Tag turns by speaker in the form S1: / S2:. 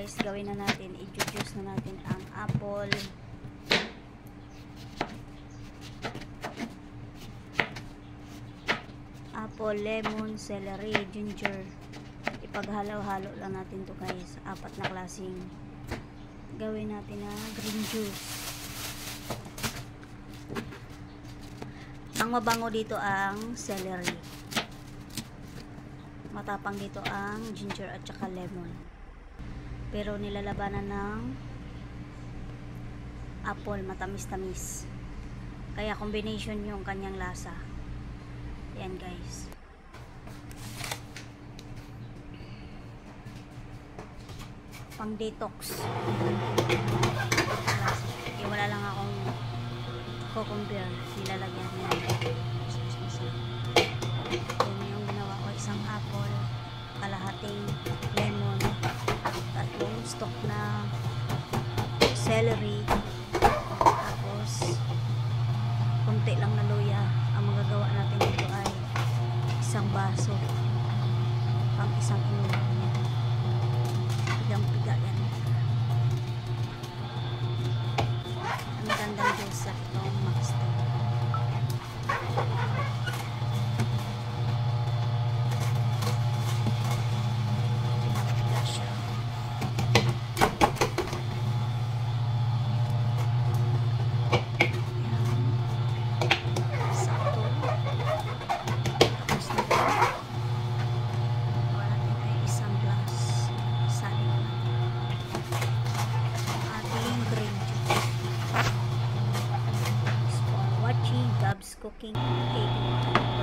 S1: guys, gawin na natin, i-juice na natin ang apple, lemon, celery, ginger. Ipaghalo-halo lang natin to guys. 4 na klaseng gawin natin na green juice. Ang mabango dito ang celery, matapang dito ang ginger at saka lemon, pero nilalabanan ng apple, matamis-tamis, kaya combination yung kanyang lasa. Yan guys, pang detox. Wala lang akong cucumber, nilalagyan niya. Yan yung ginawa ko, isang apple, kalahating lemon, 3 stalk na celery, tapos konti lang na luya. Ang magagawa natin dito ay 1 baso, pang 1 inuman. Pigang-piga yan. Ang magandang juice itong Maxto. Pigang-piga siya. Sakto. Tapos na ba? Gawa natin ay 1 glass. Saling na ating green juice. Thanks for watching Gabs Cooking 81.